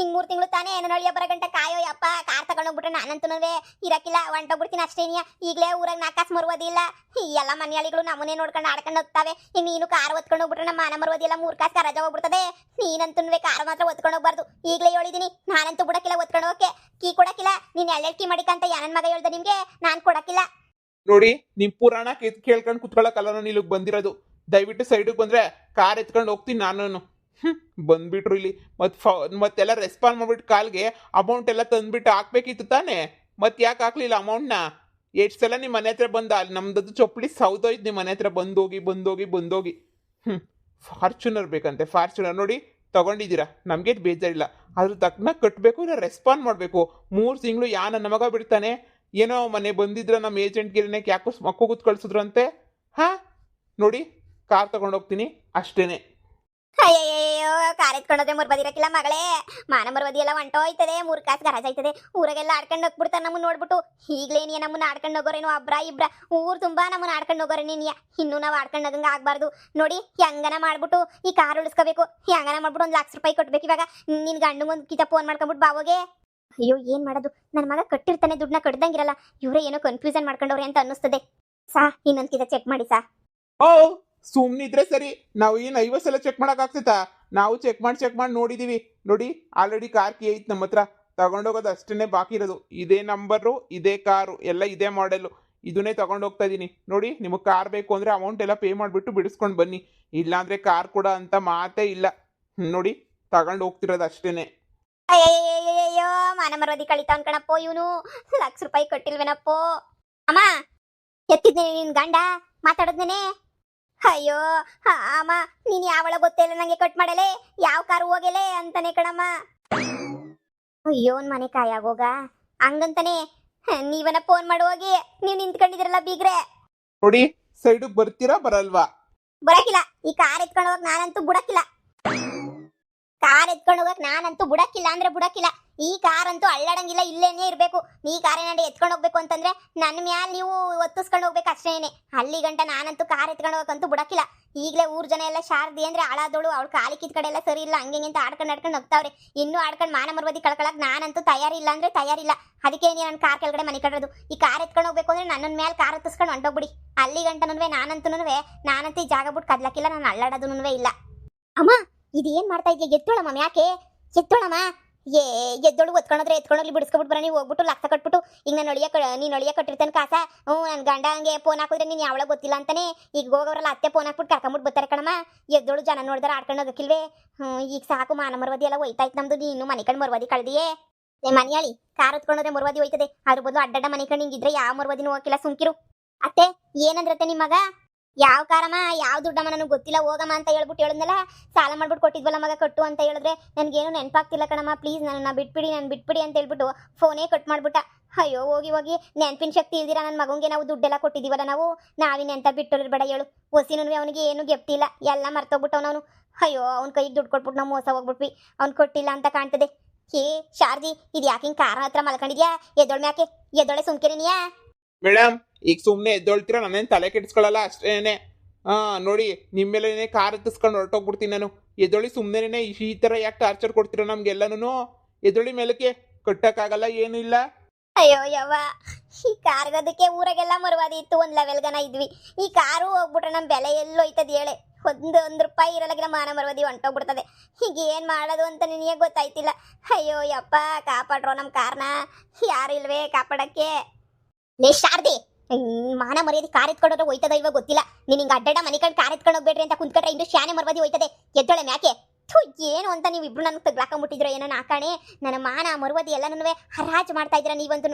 ನಿಂಗ್ 3 ತಿಂಗಳು ತಾನೇ ನನ್ನ ಅಳಿಯ ಬರ ಗಂಟ ಕಾಯೋ ಯಪ್ಪ. ಕಾರ್ ತಗೊಂಡೋಗ್ಬಿಟ್ರೆ ನಾನಂತೂ ಇರಕ್ಕಿಲ್ಲ, ಹೊಂಟೋಗ್ಬಿಡ್ತೀನಿ ಅಷ್ಟೇ. ಈಗಲೇ ಊರಾಗ ನಾಕಾಸ್ ಮರುವುದಿಲ್ಲ. ಈ ಎಲ್ಲ ಮನೆಯಾಳಿಗಳು ನಮ್ಮನೆ ನೋಡ್ಕೊಂಡು ಆಡ್ಕೊಂಡು ಹೋಗ್ತಾವೆ. ನೀನು ಕಾರ್ ಒತ್ಕೊಂಡು ಹೋಗ್ಬಿಟ್ರೆ ನಮ್ಮ ಮಾನ ಮರುವುದಿಲ್ಲ, 3 ಕಾಸ್ ರಜಾ ಹೋಗ್ಬಿಡ್ತದೆ. ನೀನಂತೂ ಕಾರ್ ಮಾತ್ರ ಒತ್ಕೊಂಡು ಹೋಗ್ಬಾರ್ದು. ಈಗಲೇ ಹೇಳಿದೀನಿ, ನಾನಂತೂ ಬಿಡಕ್ಕಿಲ್ಲ ಒತ್ಕೊಂಡು ಹೋಗಕ್ಕೆ. ಕೀ ಕೊಡಕ್ಕಿಲ್ಲ. ನೀನ್ ಕೀ ಮಾಡಿಕಂತ ಯಾನನ್ ಮಗ ಹೇಳ್ದೆ ನಿಮ್ಗೆ, ನಾನ್ ಕೊಡಕ್ಕಿಲ್ಲ. ನೋಡಿ, ನಿಮ್ ಪುರಾಣ ಕೇಳ್ಕೊಂಡು ಕುತ್ಕೊಳ್ಳೋಕಲ್ಲ ನಾನು ಇಲ್ಲಿಗೆ ಬಂದಿರೋದು. ದಯವಿಟ್ಟು ಸೈಡಿಗೆ ಬಂದ್ರೆ ಕಾರ್ ಎತ್ಕೊಂಡು ಹೋಗ್ತೀನಿ ನಾನು. ಬಂದ್ಬಿಟ್ರು ಇಲ್ಲಿ ಮತ್ತೆಲ್ಲ ರೆಸ್ಪಾನ್ಸ್ ಮಾಡ್ಬಿಟ್ಟು ಕಾಲ್ಗೆ ಅಮೌಂಟ್ ಎಲ್ಲ ತಂದ್ಬಿಟ್ಟು ಹಾಕ್ಬೇಕಿತ್ತು ತಾನೆ. ಮತ್ತೆ ಯಾಕೆ ಹಾಕ್ಲಿಲ್ಲ ಅಮೌಂಟ್ನ? ಎಷ್ಟು ಸಲ ನಿಮ್ಮ ಮನೆ ಹತ್ರ ಬಂದ, ಅಲ್ಲಿ ನಮ್ದದ್ದು ಚೊಪ್ಪಲಿ ಸೌದೋಯ್ತು ನಿಮ್ಮ ಮನೆ ಹತ್ರ ಬಂದೋಗಿ. ಫಾರ್ಚುನರ್ ಬೇಕಂತೆ, ಫಾರ್ಚುನರ್ ನೋಡಿ ತಗೊಂಡಿದ್ದೀರಾ, ನಮ್ಗೆ ಬೇಜಾರಿಲ್ಲ. ಅದ್ರ ತಕ್ಕನ ಕಟ್ಟಬೇಕು, ಇಲ್ಲ ರೆಸ್ಪಾನ್ಸ್ ಮಾಡಬೇಕು. 3 ತಿಂಗಳು ನನ್ನ ಮಗ ಬಿಡ್ತಾನೆ. ಏನೋ ಮನೆ ಬಂದಿದ್ರ ನಮ್ಮ ಏಜೆಂಟ್ ಗಿರಿನಕ್ಕೆ ಯಾಕೋ ಮಕ್ಕಳು ಕೂತ್ ಕಳ್ಸಿದ್ರಂತೆ. ನೋಡಿ, ಕಾರ್ ತಗೊಂಡೋಗ್ತೀನಿ ಅಷ್ಟೇನೆ. ಅಯ್ಯಯ್ಯೋ, ಕಾರ್ ಎತ್ಕೊಂಡೋದ್ರೆ ಮುರ್ಬದಿರಕ್ಕಿಲ್ಲ ಮಗಳೇ. ಮಾನ ಮರುವದಿ ಎಲ್ಲ ಹೊಂಟೋಯ್ತದೆ, 3 ಕಾಸ್ ಗರಾಜ್ ಆಯ್ತದೆ. ಊರಾಗೆಲ್ಲ ಆಡ್ಕೊಂಡು ಹೋಗ್ಬಿಡ್ತಾರೆ ನಮ್ಮನ್ನ ನೋಡ್ಬಿಟ್ಟು. ಈಗಲೇ ನೀ ನಮ್ಮನ್ನ ಆಡ್ಕೊಂಡು ಹೋಗೋರೇನು ಇಬ್ರ ಊರ್ ತುಂಬಾ ನಮ್ಮನ್ನ ಆಡ್ಕೊಂಡು ಹೋಗೋರೆ ನೀನಿಯ. ಇನ್ನೂ ನಾವು ಆಡ್ಕೊಂಡು ಹೋಗಂಗ ಆಗ್ಬಾರ್ದು. ನೋಡಿ, ಹೆಂಗನ ಮಾಡ್ಬಿಟ್ಟು ಈ ಕಾರ್ ಉಳಿಸ್ಕೋಬೇಕು. ಹೆಂಗನ ಮಾಡ್ಬಿಟ್ಟು 1 ಲಕ್ಷ ರೂಪಾಯಿ ಕೊಟ್ಬೇಕು. ಇವಾಗ ನಿನ್ ಗಂಡು ಒಂದು ಕಿತ ಫೋನ್ ಮಾಡ್ಕೊಂಡ್ಬಿಟ್ಟು ಬಾವೋಗೆ. ಅಯ್ಯೋ, ಏನ್ ಮಾಡೋದು? ನನ್ನ ಮಗ ಕಟ್ಟಿರ್ತಾನೆ, ದುಡ್ಡನ್ನ ಕಟ್ದಂಗಿರಲ್ಲ. ಇವರೇ ಏನೋ ಕನ್ಫ್ಯೂಷನ್ ಮಾಡ್ಕೊಂಡವ್ರೆ ಅಂತ ಅನ್ನಿಸ್ತದೆ. ಇನ್ನೊಂದ್ ಕಿತ ಚೆಕ್ ಮಾಡಿ ಓ, ಸುಮ್ನಿದ್ರೆ ಸರಿ. ನಾವು ಏನು 50 ಸಲ ಚೆಕ್ ಮಾಡಕ್ ಆಗ್ತೈತಾ? ನಾವು ಚೆಕ್ ಮಾಡಿ ನೋಡಿದೀವಿ. ನೋಡಿ, ಆಲ್ರೆಡಿ ಕಾರ್ ಕೀ ಐತ್ ನಮ್ಮ ಹತ್ರ. ತಗೊಂಡೋಗೋದು ಅಷ್ಟೇ ಬಾಕಿ ಇರೋದು. ಇದೇ ನಂಬರು, ಇದೇ ಕಾರು, ಎಲ್ಲ ಇದೇ ಮಾಡೆಲ್. ಇದನ್ನೇ ತಗೊಂಡೋಗ್ತಾ ಇದೀನಿ. ನೋಡಿ, ನಿಮಗೆ ಕಾರ್ ಬೇಕು ಅಂದ್ರೆ ಅಮೌಂಟ್ ಎಲ್ಲ ಪೇ ಮಾಡಿಬಿಟ್ಟು ಬಿಡಿಸ್ಕೊಂಡು ಬನ್ನಿ. ಇಲ್ಲಾಂದ್ರೆ ಕಾರ್ ಕೂಡ ಅಂತ ಮಾತೇ ಇಲ್ಲ. ನೋಡಿ, ತಗೊಂಡು ಹೋಗ್ತಿರೋದು ಅಷ್ಟೇನೆ. ಅಯ್ಯಯ್ಯೋ, ಮಾನ ಮರದಿ ಕಳಿತಾವನ್ ಕಣಪ್ಪೋ ಇವನು. 1 ಲಕ್ಷ ರೂಪಾಯಿ ಕಟ್ಟಿಲ್ವೇನಪ್ಪೋ. ಅಮ್ಮ, ಎತ್ತಿದ್ನೆ ನಿನ್ ಗಂಡ ಮಾತಾಡದ್ನೇನೆ. ಅಯ್ಯೋ ಅಮ್ಮ, ನೀನ್ ಯಾವಳ ಗೊತ್ತೇ ಇಲ್ಲ ನಂಗೆ ಕಟ್ ಮಾಡಲೆ, ಯಾವ ಕಾರು ಹೋಗಲೆ ಅಂತಾನೆ ಕಣಮ್ಮ. ಅಯ್ಯೋ, ಮನೆ ಕಾಯಾಗೋಗ ಹಂಗಂತಾನೆ ನೀವನ ಫೋನ್ ಮಾಡಿ ಹೋಗಿ. ನೀವು ನಿಂತ್ಕೊಂಡಿದಿರಲ್ಲ ಬೀಗ್ರೆ. ನೋಡಿ, ಸೈಡಿಗೆ ಬರ್ತೀರಾ ಬರಲ್ವಾ? ಬರಕಿಲ್ಲ. ಈ ಕಾರ್ ಎತ್ಕೊಂಡು ಹೋಗಕ್ ನಾನಂತೂ ಬಿಡಕ್ಕಿಲ್ಲ. ಕಾರ್ ಎತ್ಕೊಂಡು ಹೋಗಕ್ ನಾನಂತೂ ಬಿಡಕ್ಕಿಲ್ಲ ಅಂದ್ರೆ ಬಿಡಕ್ಕಿಲ್ಲ. ಈ ಕಾರ್ ಅಂತೂ ಅಳ್ಳಾಡಂಗಿಲ್ಲ, ಇಲ್ಲೇನೇ ಇರಬೇಕು. ಈ ಕಾರ್ ಏನಾದ್ರು ಎತ್ಕೊಂಡು ಹೋಗ್ಬೇಕು ಅಂತಂದ್ರೆ ನನ್ನ ಮ್ಯಾಲ ನೀವು ಒತ್ತಿಸ್ಕೊಂಡು ಹೋಗ್ಬೇಕು ಅಷ್ಟೇನೆ. ಅಲ್ಲಿ ಗಂಟ ನಾನಂತೂ ಕಾರ್ ಎತ್ಕೊಂಡು ಹೋಗಕ್ಕಂತೂ ಬಿಡಕ್ಕಿಲ್ಲ. ಈಗಲೇ ಊರ್ ಜನ ಎಲ್ಲ ಶಾರದಿ ಅಂದ್ರೆ ಹಾಳಾದೋಳು, ಅವಳು ಕಾಲಿ ಕಿತ್ ಕಡೆ ಎಲ್ಲ ಸರಿ ಇಲ್ಲ, ಹಂಗೆ ಅಂತ ಆಡ್ಕೊಂಡು ಹೋಗ್ತಾವ್ರೆ. ಇನ್ನೂ ಆಡ್ಕೊಂಡು ಮಾನ ಮರ್ವದಿ ಕಳ್ಕೊಳಕ್ ನಾನಂತೂ ತಯಾರಿಲ್ಲ ಅಂದ್ರೆ ತಯಾರಿಲ್ಲ. ಅದಕ್ಕೆ ನಾನು ಕಾರ್ ಕೆಳಗಡೆ ಮನೆ ಕಟ್ಟೋದು. ಈ ಕಾರ್ ಎತ್ಕೊಂಡು ಹೋಗ್ಬೇಕು ಅಂದ್ರೆ ನನ್ನ ಮೇಲೆ ಕಾರ್ ಹತ್ತಿಸ್ಕೊಂಡು ಹೊಂಟೋಗ್ಬಿಡಿ. ಅಲ್ಲಿ ಗಂಟನೂ ನಾನಂತೂ ಈ ಜಾಗ ಬಿಟ್ಟು ಕದ್ಲಕ್ಕಿಲ್ಲ, ನಾನು ಅಳ್ಳಾಡೋದೂ ಇಲ್ಲ. ಅಮ್ಮ, ಇದೇನ್ ಮಾಡ್ತಾ ಇದ್ಯಾ? ಎತ್ತೋಳಮ್ಮ, ಯಾಕೆ ಎತ್ತೋಳಮ್ಮ? ಎದ್ದೊಳು ಒತ್ಕೊಂಡ್ರೆ ಎತ್ಕೊಂಡೋಗ್ಲಿ, ಬಿಡಿಸ್ಕೊಬಿಟ್ಟು ಬರ. ನೀವು ಹೋಗ್ಬಿಟ್ಟು ಲಕ್ಷ ಕಟ್ಬಿಟ್ಟು ಈಗ ನೀನು ಅಳಿಯ ಕಟ್ಟಿರ್ತಾನೆ ಕಾಸ. ನನ್ನ ಗಂಡ ಹಂಗೆ ಫೋನ್ ಹಾಕಿದ್ರೆ ನೀನು ಯಾವಳ ಗೊತ್ತಿಲ್ಲ ಅಂತಾನೆ. ಈಗ ಹೋಗೋರಲ್ಲ ಅತ್ತೆ ಫೋನ್ ಹಾಕ್ಬಿಟ್ಟು ಕರ್ಕೊಂಬಿಟ್ಟು ಬರ್ತಾರೆ ಕಣಮ್ಮ. ಎದ್ದೊಳು ಜನ ನೋಡಿದ್ರೆ ಆಡ್ಕೊಂಡು ಹೋಗಕ್ಕಿಲ್ವೇ? ಈಗ ಸಾಕು, ಮಾನ ಮರ್ವದಿ ಎಲ್ಲ ಹೋಯ್ತಾಯ್ತು ನಮ್ದು. ನೀನು ಮನೆ ಕಣ್ಣು ಮರ್ವದಿ ಕಳ್ದಿಯೇ. ಮನೆಯಾಳಿ ಕಾರ್ ಹೊತ್ಕೊಂಡ್ರೆ ಮರ್ವದಿ ಹೋಯ್ತದೆ. ಅದ್ರ ಬದಲು ಅಡ್ಡಡ್ಡ ಮನೆ ಕಣ್ಣು ಹಿಂಗಿದ್ರೆ ಯಾವ ಮರ್ವದಿನೂ ಹೋಗಿಲ್ಲ. ಸುಮ್ಕಿರು. ಅತ್ತೆ, ಏನಂದ್ರತ್ತೆ ನಿಮ್ಮ ಮಗ? ಯಾವ ಕಾರಮ್ಮ, ಯಾವ ದುಡ್ಡಮ್ಮ ನನಗೆ ಗೊತ್ತಿಲ್ಲ, ಹೋಗಮ್ಮ ಅಂತ ಹೇಳ್ಬಿಟ್ಟು ಹೇಳಿದ್ನಲ್ಲ. ಸಾಲ ಮಾಡ್ಬಿಟ್ಟು ಕೊಟ್ಟಿದ್ವಲ್ಲ ಮಗ, ಕಟ್ಟು ಅಂತ ಹೇಳಿದ್ರೆ ನನಗೇನು ನೆನಪಾಗ್ತಿಲ್ಲ ಕಣಮ್ಮ. ಪ್ಲೀಸ್ ನನ್ನ ಬಿಟ್ಬಿಡಿ ಅಂತ ಹೇಳ್ಬಿಟ್ಟು ಫೋನೇ ಕಟ್ ಮಾಡ್ಬಿಟ್ಟ. ಅಯ್ಯೋ, ಹೋಗಿ ನೆನಪಿನ ಶಕ್ತಿ ಇಲ್ದಿರ ನನ್ನ ಮಗಂಗೆ ನಾವು ದುಡ್ಡೆಲ್ಲ ಕೊಟ್ಟಿದ್ದೀವಲ್ಲ ನಾವು. ನಾವಿನೆಂತ ಬಿಟ್ಟಿರ್ಬೇಡ ಹೇಳು. ಹೊಸಿನೂ ಅವನಿಗೆ ಏನು ಗೆಪ್ತಿಲ್ಲ, ಎಲ್ಲ ಮರ್ತೋಗ್ಬಿಟ್ಟವನು. ಅಯ್ಯೋ, ಅವ್ನ ಕೈಗೆ ದುಡ್ಡು ಕೊಟ್ಬಿಟ್ಟು ನಾವು ಮೋಸ ಹೋಗ್ಬಿಟ್ವಿ. ಅವ್ನು ಕೊಟ್ಟಿಲ್ಲ ಅಂತ ಕಾಣ್ತದೆ. ಶಾರದಿ, ಇದು ಯಾಕೆ ಹಿಂಗೆ ಕಾರ ಹತ್ರ ಮಲ್ಕೊಂಡಿದ್ಯಾ? ಎದ್ದೊಳೆ ಸುಮ್ಕಿರೇನಿಯಾ? ಮೇಡಮ್, ಈಗ ಸುಮ್ಮನೆ ಎದ್ದೊಳ್ತೀರಾ, ನಾನೇನು ತಲೆ ಕೆಡಿಸ್ಕೊಳ್ಳಲ್ಲ ಅಷ್ಟೇನೆ. ನೋಡಿ, ನಿಮ್ಮೇಲೆ ಕಾರ್ ಹತ್ತಿಸ್ಕೊಂಡು ಹೊರಟೋಗ್ಬಿಡ್ತೀನಿ ನಾನು. ಎದ್ದೊಳಿ ಸುಮ್ಮನೆ ಈ ಥರ ಯಾಕೆ ಟಾರ್ಚರ್ ಕೊಡ್ತೀರಾ ನಮ್ಗೆಲ್ಲನೂ? ಎದ್ದೊಳಿ ಮೇಲಕ್ಕೆ ಕಟ್ಟಕ್ಕಾಗಲ್ಲ, ಏನೂ ಇಲ್ಲ. ಅಯ್ಯೋ ಯವ್ವ, ಈ ಕಾರ್ಗೋದಕ್ಕೆ ಊರಾಗೆಲ್ಲ ಮರುವಾದಿ ಇತ್ತು, 1 ಲೆವೆಲ್ಗನ ಇದ್ವಿ. ಈ ಕಾರು ಹೋಗ್ಬಿಟ್ರೆ ನಮ್ಮ ಬೆಲೆ ಎಲ್ಲೋಯ್ತದೆ ಹೇಳೆ. ಒಂದು ರೂಪಾಯಿ ಇರಲಾಗಿನ ಮಾನ ಮರುವಾದಿ ಹೊಂಟೋಗ್ಬಿಡ್ತದೆ. ಈಗ ಏನು ಮಾಡೋದು ಅಂತ ನಿನಗೆ ಗೊತ್ತಾಯ್ತಿಲ್ಲ. ಅಯ್ಯೋ ಯಪ್ಪ, ಕಾಪಾಡ್ರೋ ನಮ್ಮ ಕಾರ್ನ. ಯಾರು ಇಲ್ವೇ ಕಾಪಾಡಕ್ಕೆ? ಲೇ ಶಾರದಿ, ಮಾನ ಮರ್ಯಾದೆ ಕಾರ್ ಎತ್ಕೊಂಡ್ರೆ ಹೋಯ್ತದ ಇವಾಗ ಗೊತ್ತಿಲ್ಲ. ನೀನು ಹಿಂಗೆ ಅಡ್ಡಡ್ಡ ಮನೆ ಕಡೆ ಕಾರ್ ಎತ್ಕೊಂಡು ಹೋಗ್ಬೇಡ್ರಿ ಅಂತ ಕುಂತ್ಕೊಂಡ್ರೆ ಇನ್ನು ಶಾನೆ ಮರ್ವಾದಿ ಹೋಯ್ತದೆ. ಎದ್ದೊಳೆ ಮ್ಯಾಕೆ. ಏನು ಅಂತ ನೀವು ಇಬ್ರು ನನಗೆ ತಗ್ಲಾಕೊಂಡ್ಬಿಟ್ಟಿದ್ರು ಏನೋ ನಾಕಾಣೆ. ನನ್ನ ಮಾನ ಮರುವದಿ ಎಲ್ಲನೂ ಹರಾಜು ಮಾಡ್ತಾ ಇದ್ದೀರಾ ನೀವಂತೂ.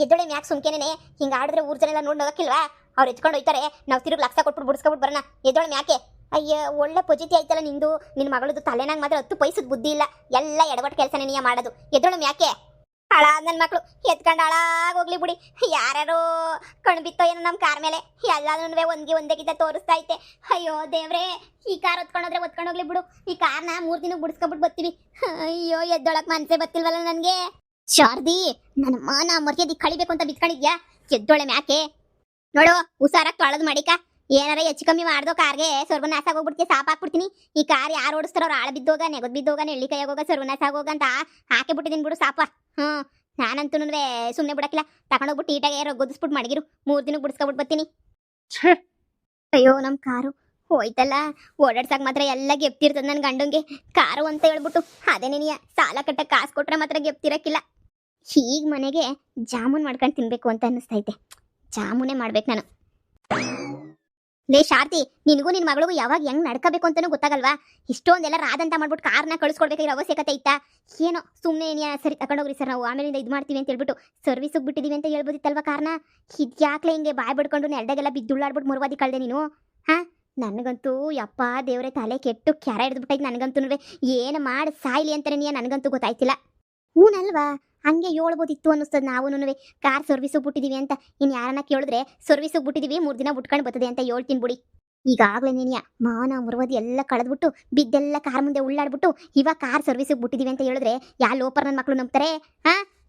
ಎದ್ದೊಳೆ ಮ್ಯಾಕ್ ಸುಮ್ಕೇನೆ. ಹಿಂಗೆ ಆಡಿದ್ರೆ ಊರ್ ಜನ ಎಲ್ಲ ನೋಡಿ ನೋಗಕ್ಕಿಲ್ವಾ? ಅವ್ರು ಎತ್ಕೊಂಡು ಹೋಯ್ತಾರೆ, ನಾವು ತಿರುಗಿ ಲಕ್ಷ ಕೊಟ್ಬಿಟ್ಟು ಬಿಡಿಸ್ಕೊಬಿಟ್ಟು ಬರೋಣ. ಎದ್ದೊಳೆ ಮ್ಯಾಕೆ. ಅಯ್ಯ, ಒಳ್ಳೆ ಪೊಜಿಟಿ ಆಯ್ತಲ್ಲ ನಿಂದು. ನಿನ್ನ ಮಗಳದು ತಲೆನಾಗ ಮಾತ್ರ 10 ಪೈಸದ ಬುದ್ಧಿ ಇಲ್ಲ. ಎಲ್ಲ ಎಡವಟ್ಟು ಕೆಲಸನೇ ನೀ ಮಾಡೋದು. ಎದ್ದೊಳೆ ಮ್ಯಾಕೆ. ಹಾಳಾದ ನನ್ನ ಮಕ್ಕಳು ಎತ್ಕೊಂಡು ಹಾಳಾಗೋಗ್ಲಿ ಬಿಡಿ. ಯಾರ್ಯಾರೋ ಕಣ್ಬಿತ್ತೋ ಏನೋ ನಮ್ಮ ಕಾರ್ ಮೇಲೆ. ಎಲ್ಲಾನು ಒಂದೇ ಗಿದ್ದ ತೋರಿಸ್ತಾ ಐತೆ. ಅಯ್ಯೋ ದೇವ್ರೇ, ಈ ಕಾರ್ ಒತ್ಕೊಂಡೋಗ್ಲಿ ಬಿಡು. ಈ ಕಾರ್ನ 3 ದಿನಕ್ಕೆ ಬಿಡಿಸ್ಕೊಬಿಟ್ಟು ಬರ್ತೀವಿ. ಅಯ್ಯೋ, ಎದ್ದೊಳಕ್ ಮನ್ಸೇ ಬತ್ತಿಲ್ವಲ್ಲ ನನಗೆ. ಶಾರದಿ, ನನ್ನ ಮಾನ ಮರ್ಯಾದೆ ಕಳಿಬೇಕು ಅಂತ ಬಿತ್ಕೊಂಡಿದ್ಯಾ? ಎದ್ದೊಳೆ ಮ್ಯಾಕೆ. ನೋಡು, ಹುಷಾರಾಗಿ ತೊಳೆದು ಮಾಡಿಕ. ಏನಾರ ಹೆಚ್ಚು ಕಮ್ಮಿ ಮಾಡ್ದೋ ಕಾರ್ಗೆ ಸರ್ವನಾಶ ಆಗೋಗ್ಬಿಡ್ತೀಯ, ಸಾಪ್ ಹಾಕ್ಬಿಡ್ತೀನಿ. ಈ ಕಾರ್ ಯಾರು ಓಡಿಸ್ತಾರೋ ಅವ್ರು ಆಳ ಬಿದ್ದೋಗ, ನೆಗದ್ ಬಿದ್ದೋಗ, ನೆಳ್ಳಿ ಕೈಯಾಗೋಗ, ಸರ್ವನಾಶ ಆಗೋಗ ಅಂತ ಹಾಕಿ ಬಿಟ್ಟಿದ್ದೀನಿ ಬಿಡು ಸಾಪ. ನಾನಂತೂ ಸುಮ್ಮನೆ ಬಿಡಕ್ಕಿಲ್ಲ. ತಗೊಂಡೋಗ್ಬಿಟ್ಟು ಈಟಾಗೆ ಗೊದಿಸ್ಬಿಟ್ಟು ಮಡಗಿರು, 3 ದಿನಕ್ಕೆ ಬಿಡಿಸ್ಕೊಬಿಟ್ಟು ಬರ್ತೀನಿ. ಛೇ, ಅಯ್ಯೋ ನಮ್ಮ ಕಾರು ಹೋಯ್ತಲ್ಲ. ಓಡಾಡ್ಸಕ್ ಮಾತ್ರ ಎಲ್ಲ ಗೆಪ್ತಿರ್ತದ ನನ್ನ ಗಂಡಂಗೆ. ಕಾರು ಅಂತ ಹೇಳ್ಬಿಟ್ಟು ಅದೇ ನೀನಿಯ ಸಾಲ ಕಟ್ಟಕ್ಕೆ ಕಾಸು ಕೊಟ್ರೆ ಮಾತ್ರ ಗೆಪ್ತಿರಕ್ಕಿಲ್ಲ. ಈಗ ಮನೆಗೆ ಜಾಮೂನ್ ಮಾಡ್ಕೊಂಡು ತಿನ್ಬೇಕು ಅಂತ ಅನ್ನಿಸ್ತೈತೆ. ಜಾಮೂನೇ ಮಾಡ್ಬೇಕು ನಾನು. ಲೇ ಶಾರ್ತಿ, ನಿನಗೂ ನಿನ್ನ ಮಗಳಿಗೂ ಯಾವಾಗ ಹೆಂಗ್ ನಡ್ಕೋಬೇಕು ಅಂತಾನೂ ಗೊತ್ತಾಗಲ್ವಾ? ಇಷ್ಟೊಂದೆಲ್ಲ ರಾದಂತ ಮಾಡ್ಬಿಟ್ಟು ಕಾರ್ನ ಕಳಿಸ್ಕೊಡ್ಬೇಕಾಗಿರೋ ಅವಶ್ಯಕತೆ ಇತ್ತಾ? ಏನೋ ಸುಮ್ಮನೆ ಸರಿ ತಗೊಂಡೋಗ್ರಿ ಸರ್, ನಾವು ಆಮೇಲಿಂದ ಇದು ಮಾಡ್ತೀವಿ ಅಂತ ಹೇಳ್ಬಿಟ್ಟು ಸರ್ವಿಸಿಗೆ ಬಿಟ್ಟಿದೀವಿ ಅಂತ ಹೇಳ್ಬೋದಿತ್ತಲ್ವ ಕಾರ್ನ. ಇದ್ಯಾಕ್ಲೆ ಹಿಂಗೆ ಬಾಯ್ ಬಿಡ್ಕೊಂಡು ನೆಲ್ದಾಗೆಲ್ಲ ಬಿದ್ದುಳ್ಳಾಡ್ಬಿಟ್ಟು ಮುರುವಾದಿ ಕಳ್ದೆ ನೀನು. ನನಗಂತೂ ಯಪ್ಪ ದೇವ್ರೆ ತಲೆ ಕೆಟ್ಟು ಕ್ಯಾರ ಹಿಡಿದ್ಬಿಟ್ಟೈತೆ ನನಗಂತೂ. ಏನು ಮಾಡಿ ಸಾಯ್ಲಿ ಅಂತಾನೆ ನನಗಂತೂ ಗೊತ್ತಾಯ್ತಿಲ್ಲ. ಹೂನಲ್ವಾ, ಹಂಗೆ ಹೇಳ್ಬೋದಿತ್ತು ಅನ್ನಿಸ್ತದ. ನಾವು ಕಾರ್ ಸರ್ವಿಸಿಗೆ ಬಿಟ್ಟಿದೀವಿ ಅಂತ ಇನ್ನು ಯಾರನ್ನ ಕೇಳಿದ್ರೆ ಸರ್ವಿಸಿಗೆ ಬಿಟ್ಟಿದೀವಿ 3 ದಿನ ಬಿಟ್ಕೊಂಡು ಬರ್ತದೆ ಅಂತ ಹೇಳ್ತೀನಿ ಬಿಡಿ. ಈಗಾಗಲೇ ನೀನಿಯ ಮಾನ ಮುರುವದಿ ಎಲ್ಲ ಕಳೆದ್ಬಿಟ್ಟು ಬಿದ್ದೆಲ್ಲ ಕಾರ್ ಮುಂದೆ ಉಳ್ಳಾಡ್ಬಿಟ್ಟು ಇವಾಗ ಕಾರ್ ಸರ್ವಿಸಿಗೆ ಬಿಟ್ಟಿದೀವಿ ಅಂತ ಹೇಳಿದ್ರೆ ಯಾ ಲೋಪರ್ ನನ್ನ ಮಕ್ಕಳು ನಂಬ್ತಾರೆ?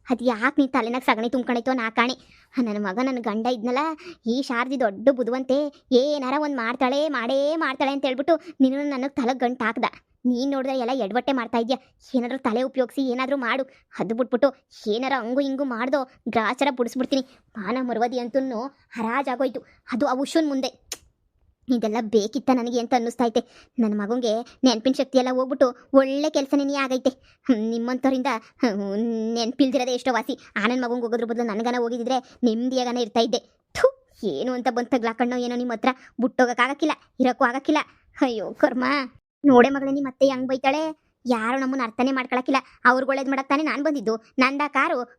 ಅದು ಯಾಕೆ ನೀನು ತಲೆನಾಗ ಸಗಣಿ ತುಂಬ್ಕೊಂಡೈತೋ ನಾ ಕಾಣಿ. ನನ್ನ ಮಗ ನನ್ನ ಗಂಡ ಇದ್ನಲ್ಲ, ಈ ಶಾರದಿ ದೊಡ್ಡ ಬುದ್ಧಿವಂತೆ, ಏನಾರ ಒಂದು ಮಾಡೇ ಮಾಡ್ತಾಳೆ ಅಂತ ಹೇಳ್ಬಿಟ್ಟು ನೀನು ನನಗೆ ತಲೆಗೆ ಗಂಟು ಹಾಕ್ದ. ನೀನು ನೋಡಿದ್ರೆ ಎಲ್ಲ ಎಡವಟ್ಟೆ ಮಾಡ್ತಾ ಇದೆಯಾ? ಏನಾದರೂ ತಲೆ ಉಪಯೋಗಿಸಿ ಏನಾದರೂ ಮಾಡು. ಅದು ಬಿಟ್ಬಿಟ್ಟು ಏನಾರ ಹಂಗು ಹಿಂಗು ಮಾಡ್ದೋ ಗ್ರಾಚಾರ ಬಿಡಿಸ್ಬಿಡ್ತೀನಿ. ಮಾನ ಮರುವದಿ ಅಂತೂ ಹರಾಜಾಗೋಯ್ತು. ಅದು ಆ ಉಷುನ್ ಮುಂದೆ ಇದೆಲ್ಲ ಬೇಕಿತ್ತ ನನಗೆ ಅಂತ ಅನ್ನಿಸ್ತೈತೆ. ನನ್ನ ಮಗಂಗೆ ನೆನಪಿನ ಶಕ್ತಿ ಎಲ್ಲ ಹೋಗ್ಬಿಟ್ಟು ಒಳ್ಳೆ ಕೆಲಸನೇ ಆಗೈತೆ. ನಿಮ್ಮಂಥವ್ರಿಂದ ನೆನಪಿಲ್ದಿರೋದೇ ಎಷ್ಟೋ ವಾಸಿ. ನನ್ನ ಮಗಂಗೆ ಹೋಗೋದ್ರ ಬದಲು ನನಗನ ಹೋಗಿದ್ದಿದ್ರೆ ನೆಮ್ಮದಿಯಾಗನ ಇರ್ತಾ ಇದ್ದೆ. ಥು, ಏನು ಅಂತ ಬಂದು ತಗ್ಲಾಕಣ್ಣೋ ಏನೋ ನಿಮ್ಮ ಹತ್ರ ಬಿಟ್ಟೋಗಕ್ಕಾಗಕ್ಕಿಲ್ಲ, ಇರೋಕ್ಕೂ ಆಗಕ್ಕಿಲ್ಲ. ಅಯ್ಯೋ ಕರ್ಮ. ನೋಡೆ ಮಗಳೇ, ನಿಮ್ಮ ಮತ್ತೆ ಹೆಂಗ್ ಬೈತಾಳೆ. ಯಾರು ನಮ್ಮನ್ನು ಅರ್ಥನೇ ಮಾಡ್ಕೊಳಕ್ಕಿಲ್ಲ. ಅವ್ರಿಗೆ ಒಳ್ಳೇದು ಮಾಡಕ್ ತಾನೇ ನಾನು ಬಂದಿದ್ದು. ನಂದ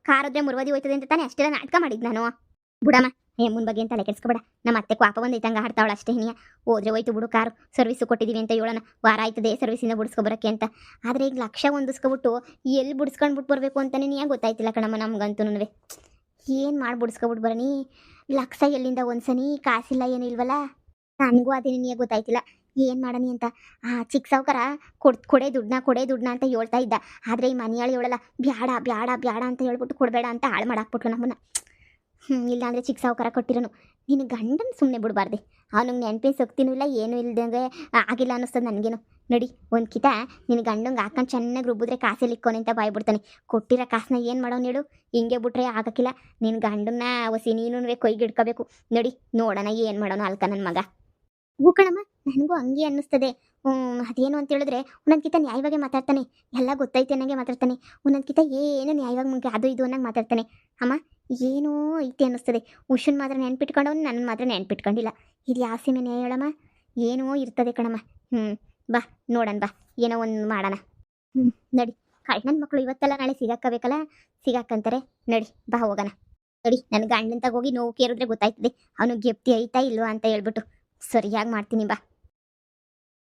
ಕಾರೋದ್ರೆ ಮುರುವದಿ ಹೋಯ್ತದೆ ಅಂತ ತಾನೇ ಅಷ್ಟೆಲ್ಲ ನಾಟಕ ಮಾಡಿದ್ದು ನಾನು. ಬಿಡಮ್ಮ, ಮುನ್ ಬಗ್ಗೆ ಅಂತ ತಲೆ ಕೆಡ್ಸ್ಕೊಬೇಡ. ನಮ್ಮ ಅತ್ತೆ ಕ್ವಾಪ ಬಂದೈತಂಗ ಆಡ್ತಾವಳ ಅಷ್ಟೇ. ನೀ ಹೋದ್ರೆ ಹೋಯ್ತು ಬಿಡು, ಕಾರು ಸರ್ವಿಸ್ ಕೊಟ್ಟಿದ್ದೀವಿ ಅಂತ ಹೇಳೋಣ. ವಾರ ಆಯ್ತದೆ ಸರ್ವಿಸಿಂದ ಬಿಡಿಸ್ಕೊಬರಕ್ಕೆ ಅಂತ. ಆದರೆ ಈಗ ಲಕ್ಷ ಹೊಂದಿಸ್ಕೊಬಿಟ್ಟು ಎಲ್ಲಿ ಬಿಡಿಸ್ಕೊಂಡ್ಬಿಟ್ಟು ಬರಬೇಕು ಅಂತಲೇ ನೀ ಗೊತ್ತಾಯ್ತಿಲ್ಲ ಕಣಮ್ಮ ನಮ್ಗಂತೂ. ಏನು ಮಾಡಿ ಬಿಡಿಸ್ಕೊಬಿಟ್ಟು ಬರನಿ? ಲಕ್ಷ ಎಲ್ಲಿಂದ ಒಂದ್ಸನಿ ಕಾಸಿಲ್ಲ ಏನು ಇಲ್ವಲ್ಲ. ನನಗೂ ಅದೇ ನೀ ಗೊತ್ತಾಯ್ತಿಲ್ಲ ಏನು ಮಾಡನಿ ಅಂತ. ಚಿಕ್ಕ ಸಾವ್ಕಾರ ಕೊಡೇ ದುಡ್ಡನ್ನ ಅಂತ ಹೇಳ್ತಾ ಇದ್ದ. ಆದರೆ ಈ ಮನೆಯಾಳು ಹೇಳಲ್ಲ, ಬ್ಯಾಡ ಬ್ಯಾಡ ಬ್ಯಾಡ ಅಂತ ಹೇಳ್ಬಿಟ್ಟು ಕೊಡಬೇಡ ಅಂತ ಹಾಳು ಮಾಡಾಕ್ಬಿಟ್ಲು ನಮ್ಮನ್ನ. ಇಲ್ಲಾಂದರೆ ಚಿಕ್ಕ ಸಾವ್ಕಾರ ಕೊಟ್ಟಿರೋನು. ನಿನ್ನ ಗಂಡನ ಸುಮ್ಮನೆ ಬಿಡಬಾರ್ದೆ. ಅವನಿಗೆ ನೆನಪಿನ ಶಕ್ತಿನೂ ಇಲ್ಲ, ಏನೂ ಇಲ್ದಂಗೆ ಆಗಿಲ್ಲ ಅನ್ನಿಸ್ತದೆ ನನಗೇನು. ನಡಿ ಒಂದು ಕಿತ ನಿನ್ನ ಗಂಡಂಗೆ ಹಾಕೊಂಡು ಚೆನ್ನಾಗಿ ರುಬ್ಬಿದ್ರೆ ಕಾಸಲ್ಲಿ ಇಕ್ಕೋನೆ ಅಂತ ಬಾಯ್ಬಿಡ್ತಾನೆ. ಕೊಟ್ಟಿರೋ ಕಾಸನ್ನ ಏನು ಮಾಡೋನು ಹೇಳು? ಹಿಂಗೆ ಬಿಟ್ರೆ ಆಗಕ್ಕಿಲ್ಲ. ನಿನ್ನ ಗಂಡನ್ನ ಒಸಿ ನೀನು ಕೊಯ್ಗೆ ಇಡ್ಕೋಬೇಕು. ನಡಿ ನೋಡೋಣ ಏನು ಮಾಡೋಣ ಅಲ್ಕ ನನ್ನ ಮಗ. ಹೂ ಕಣಮ್ಮ, ನನಗೂ ಹಂಗೆ ಅನ್ನಿಸ್ತದೆ. ಅದೇನು ಅಂತ ಹೇಳಿದ್ರೆ ಒಂದೊಂದ್ಕಿತ ನ್ಯಾಯವಾಗೇ ಮಾತಾಡ್ತಾನೆ. ಎಲ್ಲ ಗೊತ್ತೈತೆ ಅನ್ನಂಗೆ ಮಾತಾಡ್ತಾನೆ. ಒಂದೊಂದ್ಕಿತ ಏನು ನ್ಯಾಯವಾಗಿ ಮುಂಗೆ ಅದು ಇದು ಅನ್ನಂಗೆ ಮಾತಾಡ್ತಾನೆ. ಅಮ್ಮ ಏನೋ ಐತೆ ಅನ್ನಿಸ್ತದೆ. ಉಷನ್ ಮಾತ್ರ ನೆನ್ಪಿಟ್ಕೊಂಡವನು, ನನ್ನ ಮಾತ್ರ ನೆನ್ಪಿಟ್ಕೊಂಡಿಲ್ಲ. ಇದು ಯಾವ ಸೀಮೆ ನ್ಯಾಯ ಹೇಳಮ್ಮ? ಏನೋ ಇರ್ತದೆ ಕಣಮ್ಮ. ಬಾ ನೋಡೋಣ, ಬಾ ಏನೋ ಒಂದು ಮಾಡೋಣ. ನಡಿ, ನನ್ನ ಮಕ್ಕಳು ಇವತ್ತೆಲ್ಲ ನಾಳೆ ಸಿಗಾಕಬೇಕಲ್ಲ, ಸಿಗಾಕಂತಾರೆ. ನಡಿ ಬಾ ಹೋಗೋಣ. ನಡಿ, ನನ್ನ ಗಂಡಂತಾಗ ಹೋಗಿ ನೋವು ಕೇರಿದ್ರೆ ಗೊತ್ತಾಯ್ತದೆ ಅವನು ಗೆಪ್ತಿ ಐತಾ ಇಲ್ವಾ ಅಂತ ಹೇಳ್ಬಿಟ್ಟು. ಸರಿಯಾಗಿ ಮಾಡ್ತೀನಿ ಬಾ.